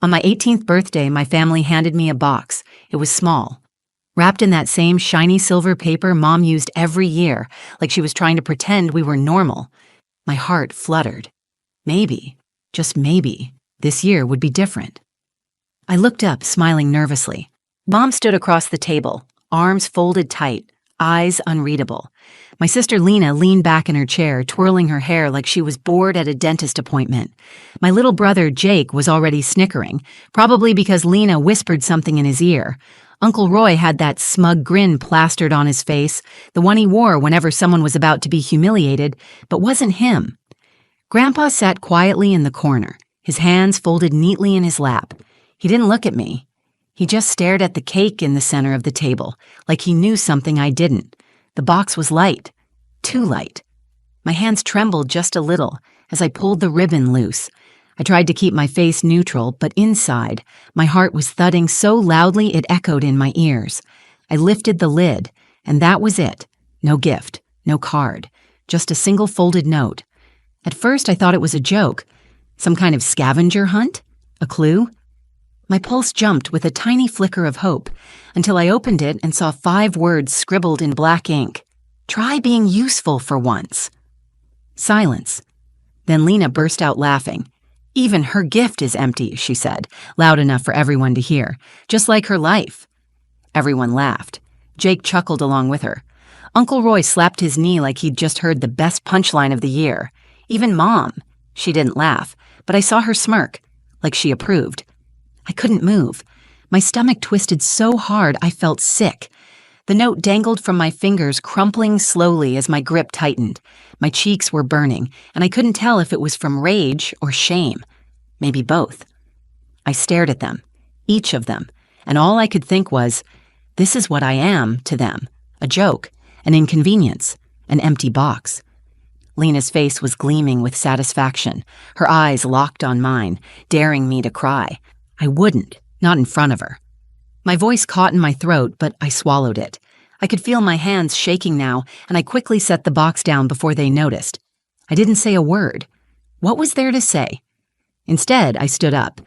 On my 18th birthday, my family handed me a box. It was small, wrapped in that same shiny silver paper Mom used every year, like she was trying to pretend we were normal. My heart fluttered. Maybe, just maybe, this year would be different. I looked up, smiling nervously. Mom stood across the table, arms folded tight, eyes unreadable. My sister Lena leaned back in her chair, twirling her hair like she was bored at a dentist appointment. My little brother Jake was already snickering, probably because Lena whispered something in his ear. Uncle Roy had that smug grin plastered on his face, the one he wore whenever someone was about to be humiliated, but wasn't him. Grandpa sat quietly in the corner, his hands folded neatly in his lap. He didn't look at me. He just stared at the cake in the center of the table, like he knew something I didn't. The box was light. Too light. My hands trembled just a little as I pulled the ribbon loose. I tried to keep my face neutral, but inside, my heart was thudding so loudly it echoed in my ears. I lifted the lid, and that was it. No gift, no card, just a single folded note. At first, I thought it was a joke. Some kind of scavenger hunt? A clue? My pulse jumped with a tiny flicker of hope until I opened it and saw 5 words scribbled in black ink. Try being useful for once. Silence. Then Lena burst out laughing. Even her gift is empty, she said, loud enough for everyone to hear, just like her life. Everyone laughed. Jake chuckled along with her. Uncle Roy slapped his knee like he'd just heard the best punchline of the year. Even Mom. She didn't laugh, but I saw her smirk, like she approved. I couldn't move. My stomach twisted so hard I felt sick. The note dangled from my fingers, crumpling slowly as my grip tightened. My cheeks were burning, and I couldn't tell if it was from rage or shame. Maybe both. I stared at them, each of them, and all I could think was, this is what I am to them. A joke, an inconvenience, an empty box. Lena's face was gleaming with satisfaction, her eyes locked on mine, daring me to cry. I wouldn't, not in front of her. My voice caught in my throat, but I swallowed it. I could feel my hands shaking now, and I quickly set the box down before they noticed. I didn't say a word. What was there to say? Instead, I stood up.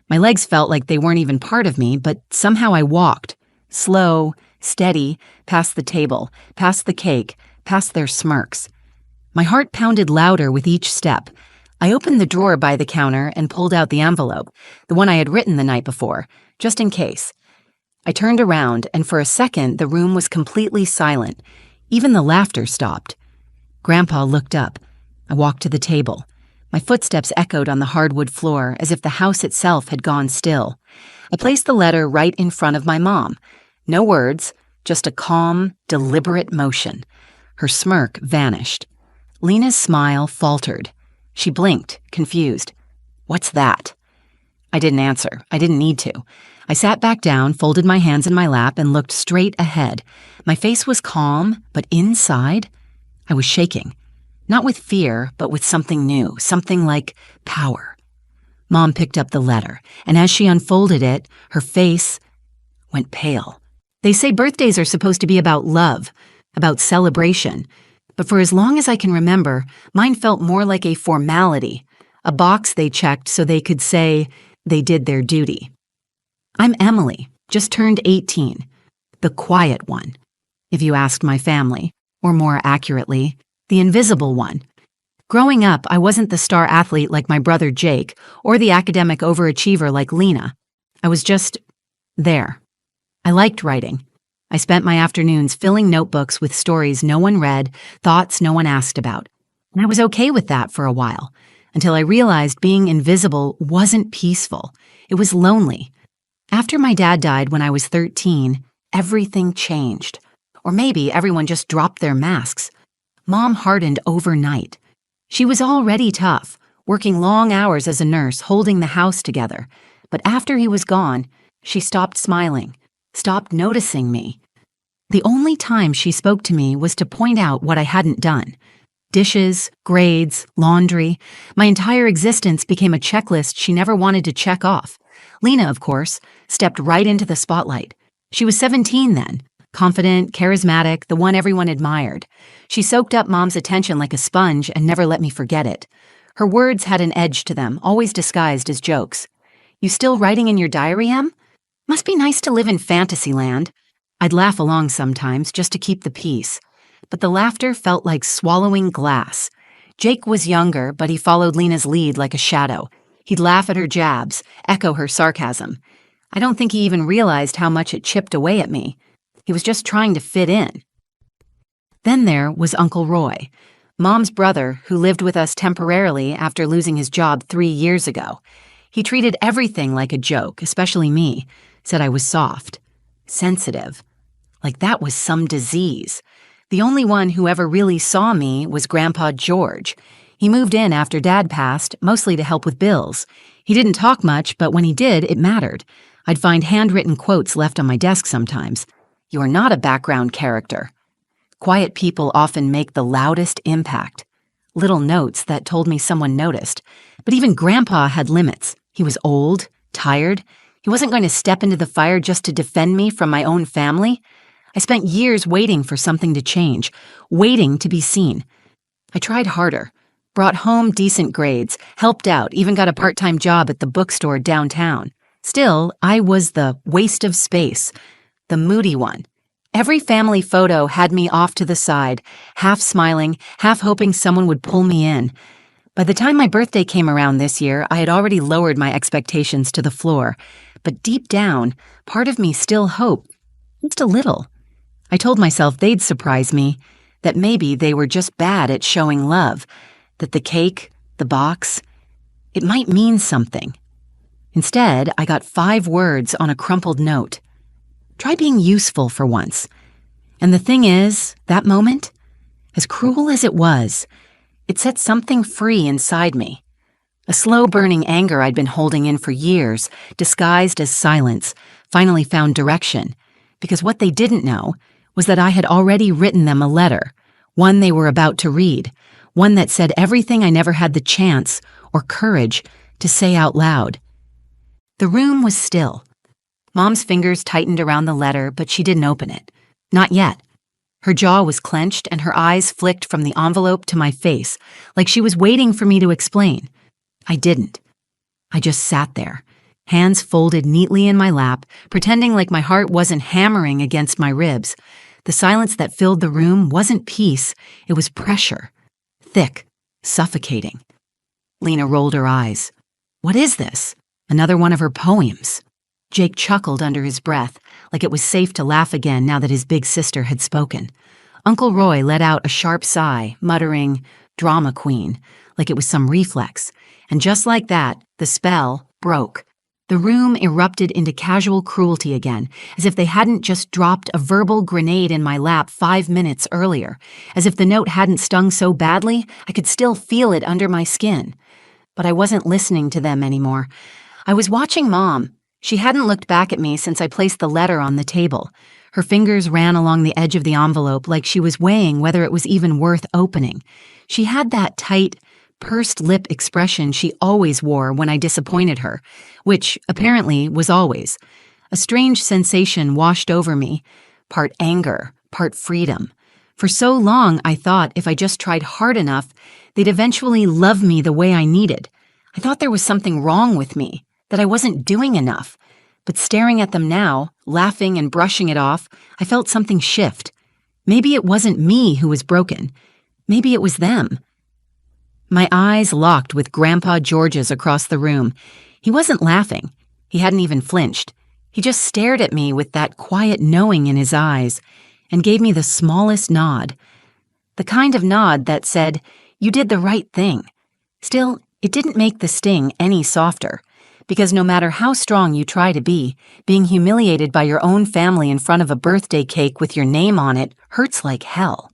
My legs felt like they weren't even part of me, but somehow I walked. Slow, steady, past the table, past the cake, past their smirks. My heart pounded louder with each step. I opened the drawer by the counter and pulled out the envelope, the one I had written the night before, just in case. I turned around, and for a second the room was completely silent. Even the laughter stopped. Grandpa looked up. I walked to the table. My footsteps echoed on the hardwood floor as if the house itself had gone still. I placed the letter right in front of my mom. No words, just a calm, deliberate motion. Her smirk vanished. Lena's smile faltered. She blinked, confused. What's that? I didn't answer. I didn't need to. I sat back down, folded my hands in my lap, and looked straight ahead. My face was calm, but inside, I was shaking. Not with fear, but with something new, something like power. Mom picked up the letter, and as she unfolded it, her face went pale. They say birthdays are supposed to be about love, about celebration. But for as long as I can remember, mine felt more like a formality, a box they checked so they could say they did their duty. I'm Emily, just turned 18, the quiet one, if you asked my family, or more accurately, the invisible one. Growing up, I wasn't the star athlete like my brother Jake, or the academic overachiever like Lena. I was just there. I liked writing. I spent my afternoons filling notebooks with stories no one read, thoughts no one asked about. And I was okay with that for a while, until I realized being invisible wasn't peaceful. It was lonely. After my dad died when I was 13, everything changed. Or maybe everyone just dropped their masks. Mom hardened overnight. She was already tough, working long hours as a nurse, holding the house together. But after he was gone, she stopped smiling, stopped noticing me. The only time she spoke to me was to point out what I hadn't done. Dishes, grades, laundry. My entire existence became a checklist she never wanted to check off. Lena, of course, stepped right into the spotlight. She was 17 then, confident, charismatic, the one everyone admired. She soaked up Mom's attention like a sponge and never let me forget it. Her words had an edge to them, always disguised as jokes. You still writing in your diary, Em? Must be nice to live in fantasy land. I'd laugh along sometimes just to keep the peace, but the laughter felt like swallowing glass. Jake was younger, but he followed Lena's lead like a shadow. He'd laugh at her jabs, echo her sarcasm. I don't think he even realized how much it chipped away at me. He was just trying to fit in. Then there was Uncle Roy, Mom's brother who lived with us temporarily after losing his job 3 years ago. He treated everything like a joke, especially me, said I was soft, sensitive, like that was some disease. The only one who ever really saw me was Grandpa George. He moved in after Dad passed, mostly to help with bills. He didn't talk much, but when he did, it mattered. I'd find handwritten quotes left on my desk sometimes. "You're not a background character." Quiet people often make the loudest impact. Little notes that told me someone noticed. But even Grandpa had limits. He was old, tired. He wasn't going to step into the fire just to defend me from my own family. I spent years waiting for something to change, waiting to be seen. I tried harder, brought home decent grades, helped out, even got a part-time job at the bookstore downtown. Still, I was the waste of space, the moody one. Every family photo had me off to the side, half smiling, half hoping someone would pull me in. By the time my birthday came around this year, I had already lowered my expectations to the floor. But deep down, part of me still hoped, just a little. I told myself they'd surprise me, that maybe they were just bad at showing love, that the cake, the box, it might mean something. Instead, I got 5 words on a crumpled note. Try being useful for once. And the thing is, that moment, as cruel as it was, it set something free inside me. A slow-burning anger I'd been holding in for years, disguised as silence, finally found direction, because what they didn't know was that I had already written them a letter, one they were about to read, one that said everything I never had the chance or courage to say out loud. The room was still. Mom's fingers tightened around the letter, but she didn't open it. Not yet. Her jaw was clenched and her eyes flicked from the envelope to my face, like she was waiting for me to explain. I didn't. I just sat there, hands folded neatly in my lap, pretending like my heart wasn't hammering against my ribs. The silence that filled the room wasn't peace, it was pressure. Thick, suffocating. Lena rolled her eyes. What is this? Another one of her poems. Jake chuckled under his breath, like it was safe to laugh again now that his big sister had spoken. Uncle Roy let out a sharp sigh, muttering, "Drama queen," like it was some reflex. And just like that, the spell broke. The room erupted into casual cruelty again, as if they hadn't just dropped a verbal grenade in my lap 5 minutes earlier, as if the note hadn't stung so badly I could still feel it under my skin. But I wasn't listening to them anymore. I was watching Mom. She hadn't looked back at me since I placed the letter on the table. Her fingers ran along the edge of the envelope like she was weighing whether it was even worth opening. She had that tight, pursed lip expression she always wore when I disappointed her, which, apparently, was always. A strange sensation washed over me, part anger, part freedom. For so long, I thought if I just tried hard enough, they'd eventually love me the way I needed. I thought there was something wrong with me, that I wasn't doing enough. But staring at them now, laughing and brushing it off, I felt something shift. Maybe it wasn't me who was broken. Maybe it was them. My eyes locked with Grandpa George's across the room. He wasn't laughing. He hadn't even flinched. He just stared at me with that quiet knowing in his eyes and gave me the smallest nod. The kind of nod that said, "You did the right thing." Still, it didn't make the sting any softer. Because no matter how strong you try to be, being humiliated by your own family in front of a birthday cake with your name on it hurts like hell.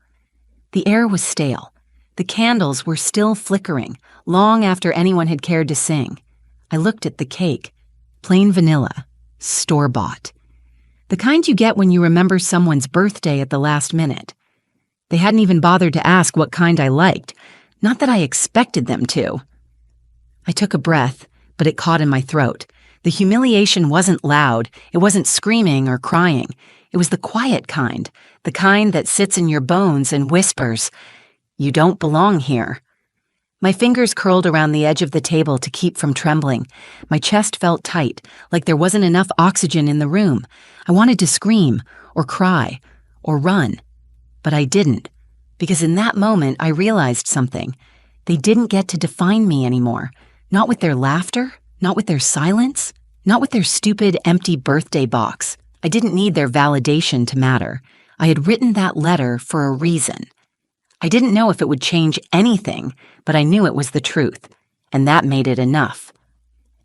The air was stale. The candles were still flickering, long after anyone had cared to sing. I looked at the cake. Plain vanilla. Store-bought. The kind you get when you remember someone's birthday at the last minute. They hadn't even bothered to ask what kind I liked. Not that I expected them to. I took a breath, but it caught in my throat. The humiliation wasn't loud. It wasn't screaming or crying. It was the quiet kind, the kind that sits in your bones and whispers, "You don't belong here." My fingers curled around the edge of the table to keep from trembling. My chest felt tight, like there wasn't enough oxygen in the room. I wanted to scream, or cry, or run. But I didn't, because in that moment I realized something. They didn't get to define me anymore. Not with their laughter, not with their silence, not with their stupid, empty birthday box. I didn't need their validation to matter. I had written that letter for a reason. I didn't know if it would change anything, but I knew it was the truth, and that made it enough.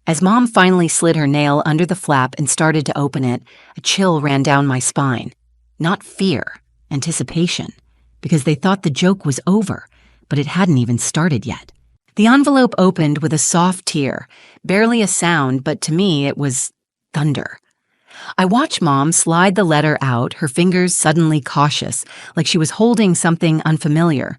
As Mom finally slid her nail under the flap and started to open it, a chill ran down my spine. Not fear, anticipation, because they thought the joke was over, but it hadn't even started yet. The envelope opened with a soft tear, barely a sound, but to me it was thunder. I watched Mom slide the letter out, her fingers suddenly cautious, like she was holding something unfamiliar.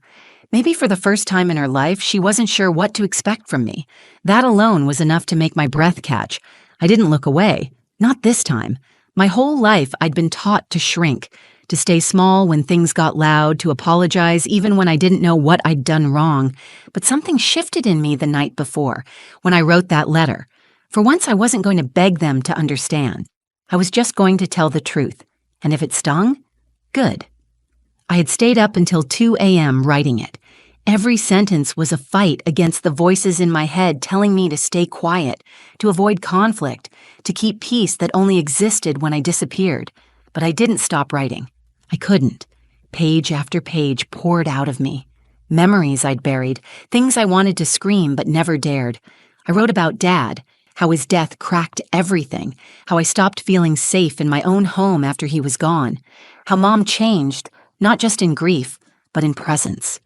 Maybe for the first time in her life, she wasn't sure what to expect from me. That alone was enough to make my breath catch. I didn't look away. Not this time. My whole life, I'd been taught to shrink, to stay small when things got loud, to apologize even when I didn't know what I'd done wrong. But something shifted in me the night before, when I wrote that letter. For once, I wasn't going to beg them to understand. I was just going to tell the truth, and if it stung, good. I had stayed up until 2 a.m. writing it. Every sentence was a fight against the voices in my head telling me to stay quiet, to avoid conflict, to keep peace that only existed when I disappeared. But I didn't stop writing. I couldn't. Page after page poured out of me. Memories I'd buried, things I wanted to scream but never dared. I wrote about Dad, how his death cracked everything, how I stopped feeling safe in my own home after he was gone, how Mom changed, not just in grief, but in presence.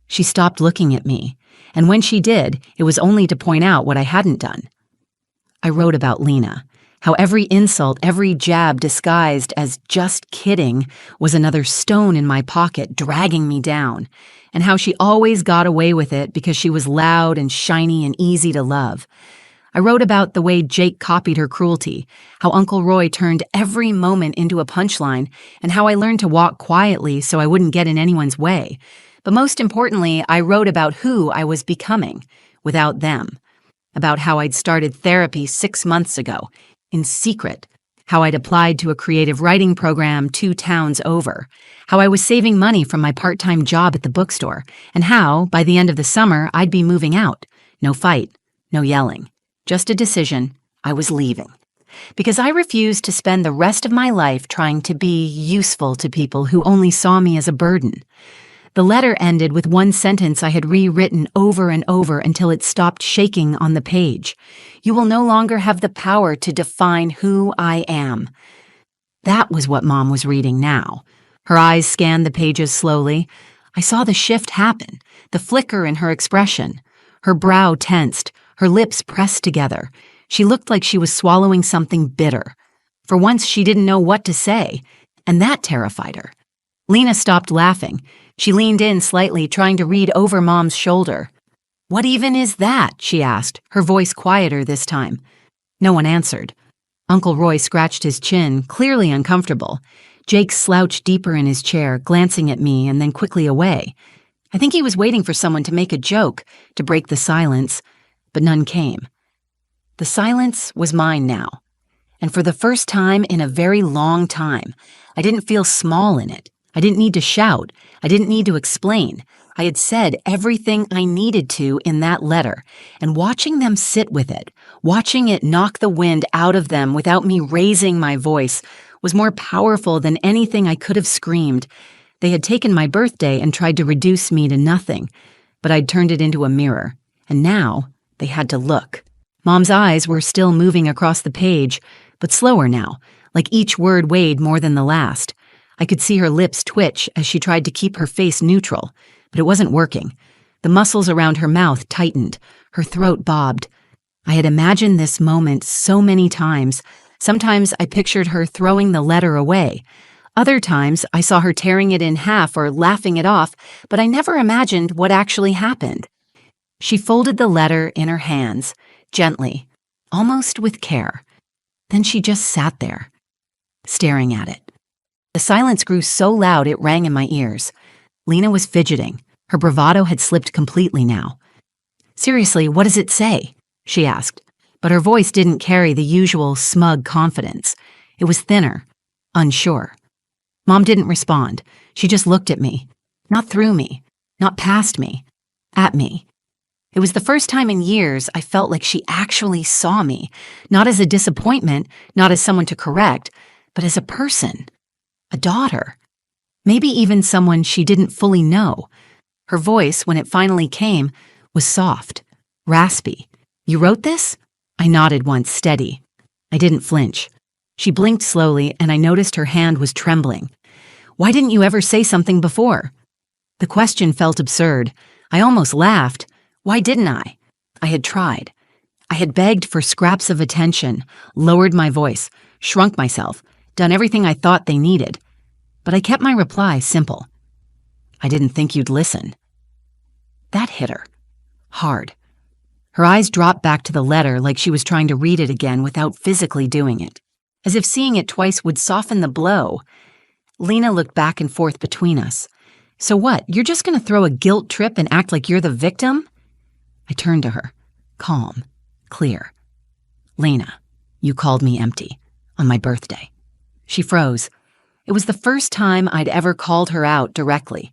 She stopped looking at me, and when she did, it was only to point out what I hadn't done. I wrote about Lena, how every insult, every jab disguised as just kidding was another stone in my pocket dragging me down, and how she always got away with it because she was loud and shiny and easy to love. I wrote about the way Jake copied her cruelty, how Uncle Roy turned every moment into a punchline, and how I learned to walk quietly so I wouldn't get in anyone's way. But most importantly, I wrote about who I was becoming, without them. About how I'd started therapy 6 months ago, in secret. How I'd applied to a creative writing program 2 towns over. How I was saving money from my part-time job at the bookstore. And how, by the end of the summer, I'd be moving out. No fight, no yelling. Just a decision. I was leaving. Because I refused to spend the rest of my life trying to be useful to people who only saw me as a burden. The letter ended with one sentence I had rewritten over and over until it stopped shaking on the page. You will no longer have the power to define who I am. That was what Mom was reading now. Her eyes scanned the pages slowly. I saw the shift happen, the flicker in her expression. Her brow tensed, her lips pressed together. She looked like she was swallowing something bitter. For once, she didn't know what to say, and that terrified her. Lena stopped laughing. She leaned in slightly, trying to read over Mom's shoulder. "What even is that?" she asked, her voice quieter this time. No one answered. Uncle Roy scratched his chin, clearly uncomfortable. Jake slouched deeper in his chair, glancing at me and then quickly away. I think he was waiting for someone to make a joke, to break the silence, but none came. The silence was mine now, and for the first time in a very long time, I didn't feel small in it. I didn't need to shout. I didn't need to explain. I had said everything I needed to in that letter, and watching them sit with it, watching it knock the wind out of them without me raising my voice, was more powerful than anything I could have screamed. They had taken my birthday and tried to reduce me to nothing, but I'd turned it into a mirror, and now they had to look. Mom's eyes were still moving across the page, but slower now, like each word weighed more than the last. I could see her lips twitch as she tried to keep her face neutral, but it wasn't working. The muscles around her mouth tightened, her throat bobbed. I had imagined this moment so many times. Sometimes I pictured her throwing the letter away. Other times I saw her tearing it in half or laughing it off, but I never imagined what actually happened. She folded the letter in her hands, gently, almost with care. Then she just sat there, staring at it. The silence grew so loud it rang in my ears. Lena was fidgeting. Her bravado had slipped completely now. "Seriously, what does it say?" she asked, but her voice didn't carry the usual smug confidence. It was thinner, unsure. Mom didn't respond. She just looked at me. Not through me, not past me, at me. It was the first time in years I felt like she actually saw me, not as a disappointment, not as someone to correct, but as a person, a daughter, maybe even someone she didn't fully know. Her voice, when it finally came, was soft, raspy. "You wrote this?" I nodded once, steady. I didn't flinch. She blinked slowly, and I noticed her hand was trembling. "Why didn't you ever say something before?" The question felt absurd. I almost laughed. Why didn't I? I had tried. I had begged for scraps of attention, lowered my voice, shrunk myself, done everything I thought they needed. But I kept my reply simple. "I didn't think you'd listen." That hit her. Hard. Her eyes dropped back to the letter like she was trying to read it again without physically doing it. As if seeing it twice would soften the blow. Lena looked back and forth between us. "So what, you're just going to throw a guilt trip and act like you're the victim?" I turned to her, calm, clear. "Lena, you called me empty on my birthday." She froze. It was the first time I'd ever called her out directly.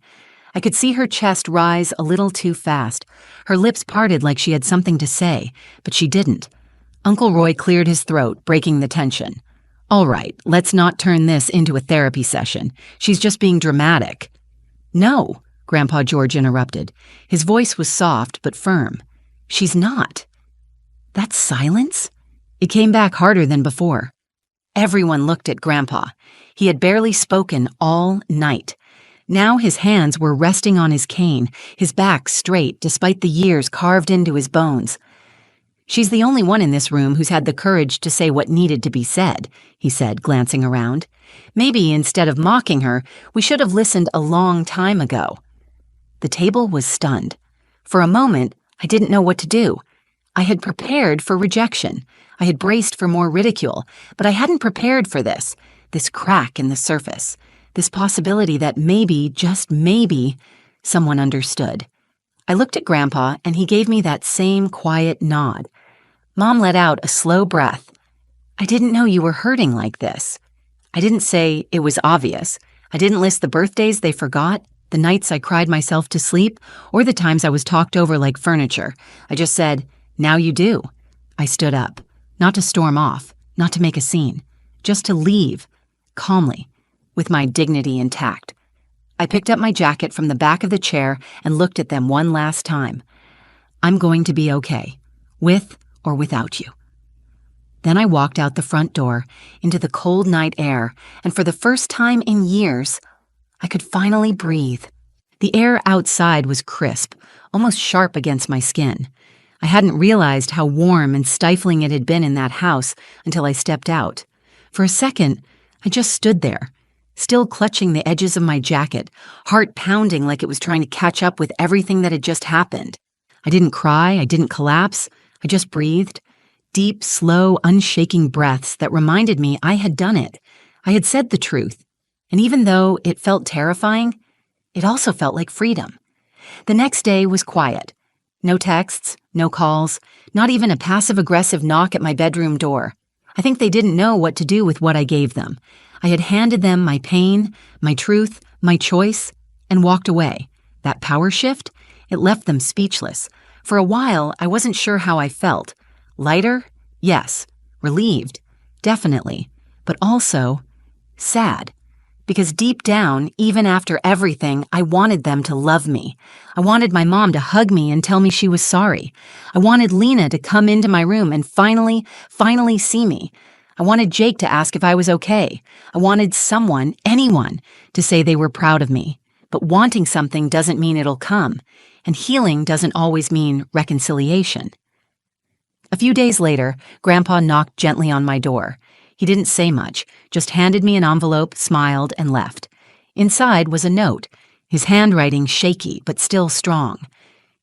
I could see her chest rise a little too fast. Her lips parted like she had something to say, but she didn't. Uncle Roy cleared his throat, breaking the tension. "All right, let's not turn this into a therapy session. She's just being dramatic." "No," Grandpa George interrupted. His voice was soft but firm. "She's not." That silence? It came back harder than before. Everyone looked at Grandpa. He had barely spoken all night. Now his hands were resting on his cane, his back straight despite the years carved into his bones. "She's the only one in this room who's had the courage to say what needed to be said," he said, glancing around. "Maybe instead of mocking her, we should have listened a long time ago." The table was stunned. For a moment, I didn't know what to do. I had prepared for rejection. I had braced for more ridicule, but I hadn't prepared for this crack in the surface, this possibility that maybe, just maybe, someone understood. I looked at Grandpa, and he gave me that same quiet nod. Mom let out a slow breath. "I didn't know you were hurting like this." I didn't say it was obvious. I didn't list the birthdays they forgot, the nights I cried myself to sleep, or the times I was talked over like furniture. I just said, "Now you do." I stood up, not to storm off, not to make a scene, just to leave, calmly, with my dignity intact. I picked up my jacket from the back of the chair and looked at them one last time. "I'm going to be okay, with or without you." Then I walked out the front door, into the cold night air, and for the first time in years, I could finally breathe. The air outside was crisp, almost sharp against my skin. I hadn't realized how warm and stifling it had been in that house until I stepped out. For a second, I just stood there, still clutching the edges of my jacket, heart pounding like it was trying to catch up with everything that had just happened. I didn't cry, I didn't collapse, I just breathed. Deep, slow, unshaking breaths that reminded me I had done it. I had said the truth. And even though it felt terrifying, it also felt like freedom. The next day was quiet. No texts, no calls, not even a passive-aggressive knock at my bedroom door. I think they didn't know what to do with what I gave them. I had handed them my pain, my truth, my choice, and walked away. That power shift, it left them speechless. For a while, I wasn't sure how I felt. Lighter? Yes. Relieved? Definitely. But also sad. Because deep down, even after everything, I wanted them to love me. I wanted my mom to hug me and tell me she was sorry. I wanted Lena to come into my room and finally see me. I wanted Jake to ask if I was okay. I wanted someone, anyone, to say they were proud of me. But wanting something doesn't mean it'll come. And healing doesn't always mean reconciliation. A few days later, Grandpa knocked gently on my door. He didn't say much, just handed me an envelope, smiled, and left. Inside was a note, his handwriting shaky but still strong.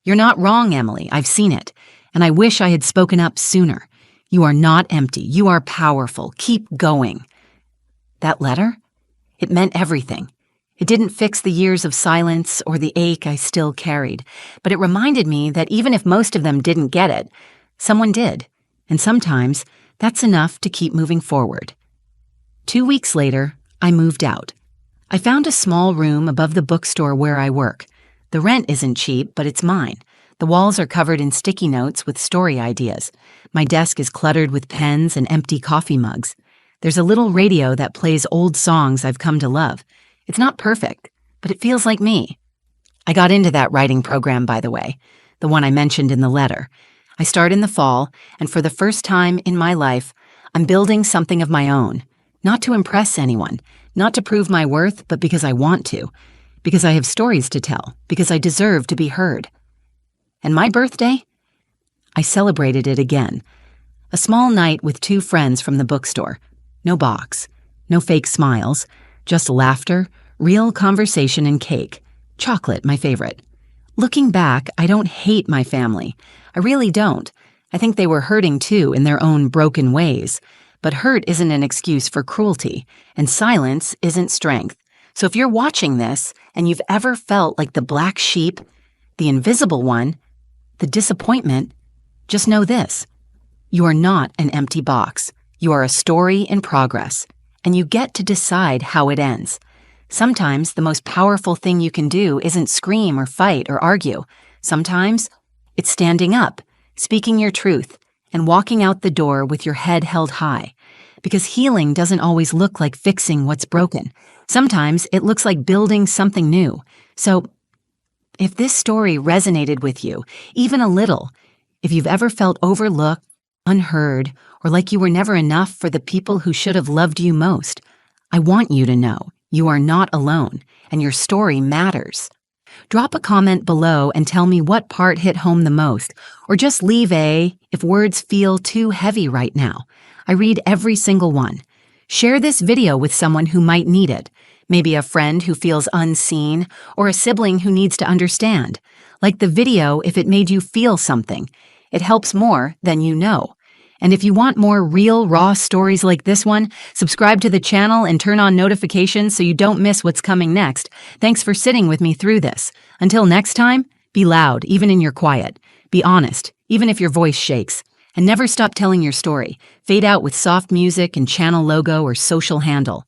"You're not wrong, Emily, I've seen it, and I wish I had spoken up sooner. You are not empty, you are powerful, keep going." That letter? It meant everything. It didn't fix the years of silence or the ache I still carried, but it reminded me that even if most of them didn't get it, someone did, and sometimes that's enough to keep moving forward. 2 weeks later, I moved out. I found a small room above the bookstore where I work. The rent isn't cheap, but it's mine. The walls are covered in sticky notes with story ideas. My desk is cluttered with pens and empty coffee mugs. There's a little radio that plays old songs I've come to love. It's not perfect, but it feels like me. I got into that writing program, by the way, the one I mentioned in the letter. I start in the fall, and for the first time in my life, I'm building something of my own. Not to impress anyone, not to prove my worth, but because I want to. Because I have stories to tell, because I deserve to be heard. And my birthday? I celebrated it again. A small night with 2 friends from the bookstore. No box, no fake smiles, just laughter, real conversation and cake. Chocolate, my favorite. Looking back, I don't hate my family. I really don't. I think they were hurting too in their own broken ways. But hurt isn't an excuse for cruelty, and silence isn't strength. So if you're watching this and you've ever felt like the black sheep, the invisible one, the disappointment, just know this. You are not an empty box. You are a story in progress, and you get to decide how it ends. Sometimes the most powerful thing you can do isn't scream or fight or argue. Sometimes it's standing up, speaking your truth, and walking out the door with your head held high. Because healing doesn't always look like fixing what's broken. Sometimes it looks like building something new. So, if this story resonated with you, even a little, if you've ever felt overlooked, unheard, or like you were never enough for the people who should have loved you most, I want you to know you are not alone, and your story matters. Drop a comment below and tell me what part hit home the most, or just leave if words feel too heavy right now. I read every single one. Share this video with someone who might need it. Maybe a friend who feels unseen, or a sibling who needs to understand. Like the video if it made you feel something. It helps more than you know. And if you want more real, raw stories like this one, subscribe to the channel and turn on notifications so you don't miss what's coming next. Thanks for sitting with me through this. Until next time, be loud, even in your quiet. Be honest, even if your voice shakes. And never stop telling your story. Fade out with soft music and channel logo or social handle.